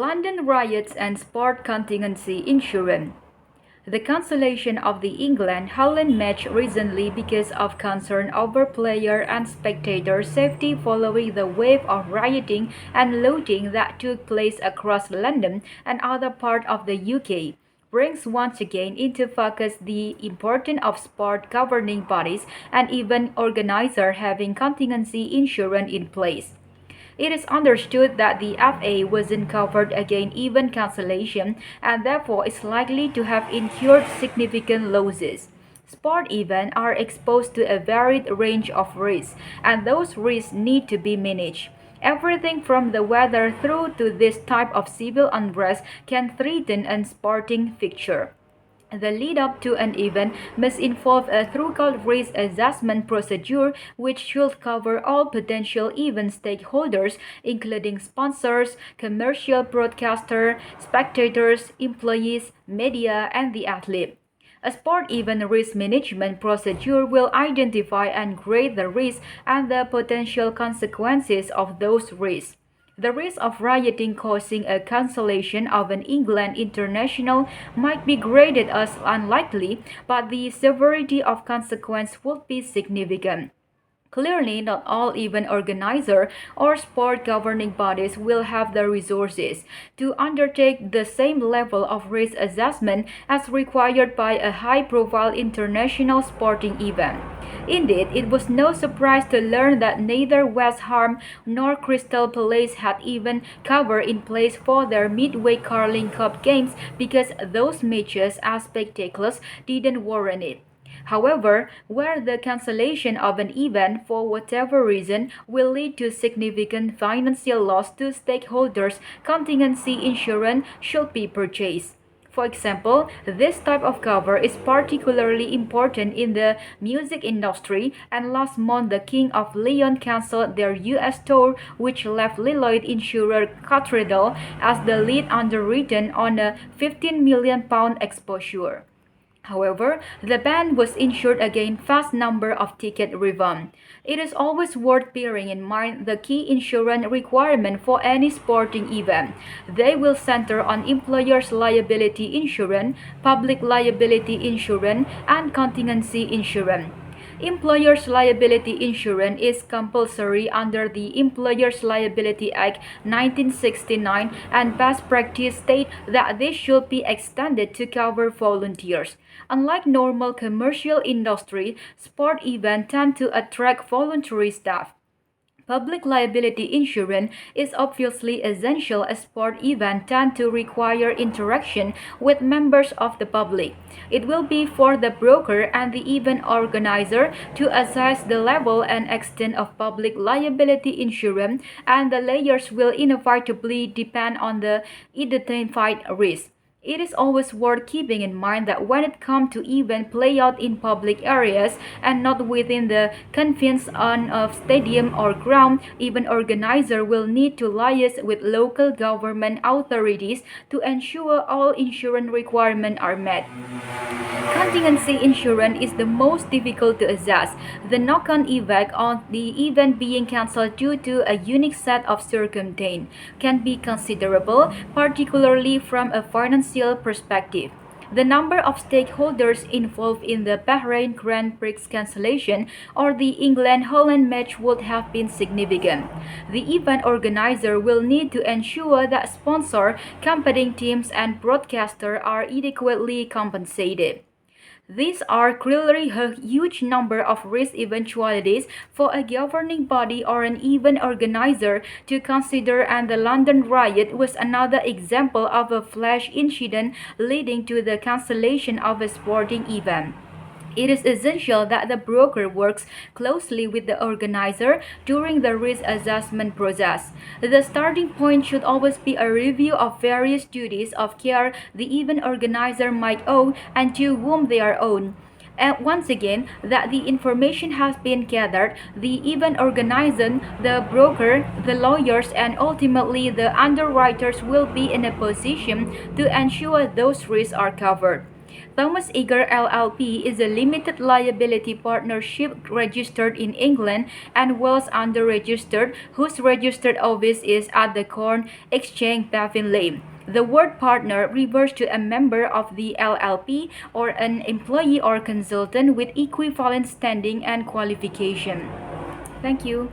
London riots and sport contingency insurance. The cancellation of the England-Holland match recently because of concern over player and spectator safety following the wave of rioting and looting that took place across London and other parts of the UK brings once again into focus the importance of sport governing bodies and event organizers having contingency insurance in place. It is understood that the FA wasn't covered against event cancellation and therefore is likely to have incurred significant losses. Sport events are exposed to a varied range of risks, and those risks need to be managed. Everything from the weather through to this type of civil unrest can threaten a sporting fixture. The lead up to an event must involve a thorough risk assessment procedure which should cover all potential event stakeholders, including sponsors, commercial broadcasters, spectators, employees, media, and the athlete. A sport event risk management procedure will identify and grade the risks and the potential consequences of those risks. The risk of rioting causing a cancellation of an England international might be graded as unlikely, but the severity of consequence would be significant. Clearly, not all event organizers or sport governing bodies will have the resources to undertake the same level of risk assessment as required by a high-profile international sporting event. Indeed, it was no surprise to learn that neither West Ham nor Crystal Palace had even cover in place for their midway Carling Cup games because those matches as spectaculars didn't warrant it. However, where the cancellation of an event for whatever reason will lead to significant financial loss to stakeholders, contingency insurance should be purchased. For example, this type of cover is particularly important in the music industry, and last month the King of Leon cancelled their US tour, which left Lloyd insurer Cathedral as the lead underwritten on a £15 million exposure. However, the band was insured against vast number of ticket refunds. It is always worth bearing in mind the key insurance requirement for any sporting event. They will center on employer's liability insurance, public liability insurance, and contingency insurance. Employer's liability insurance is compulsory under the Employers' Liability Act 1969, and best practice states that this should be extended to cover volunteers. Unlike normal commercial industry, sport events tend to attract voluntary staff. Public liability insurance is obviously essential as sport events tend to require interaction with members of the public. It will be for the broker and the event organizer to assess the level and extent of public liability insurance, and the layers will inevitably depend on the identified risk. It is always worth keeping in mind that when it comes to events play out in public areas and not within the confines of stadium or ground, event organizer will need to liaise with local government authorities to ensure all insurance requirements are met. Contingency insurance is the most difficult to assess. The knock-on effect on the event being cancelled due to a unique set of circumstances can be considerable, particularly from a financial perspective. The number of stakeholders involved in the Bahrain Grand Prix cancellation or the England-Holland match would have been significant. The event organizer will need to ensure that sponsor, competing teams, and broadcasters are adequately compensated. These are clearly a huge number of risk eventualities for a governing body or an event organizer to consider, and the London riot was another example of a flash incident leading to the cancellation of a sporting event. It is essential that the broker works closely with the organizer during the risk assessment process. The starting point should always be a review of various duties of care the event organizer might owe and to whom they are owed. And once again, that the information has been gathered, the event organizer, the broker, the lawyers, and ultimately the underwriters will be in a position to ensure those risks are covered. Thomas Eager LLP is a limited liability partnership registered in England and Wales under registered, whose registered office is at the Corn Exchange, Baffin Lane. The word partner refers to a member of the LLP or an employee or consultant with equivalent standing and qualification. Thank you.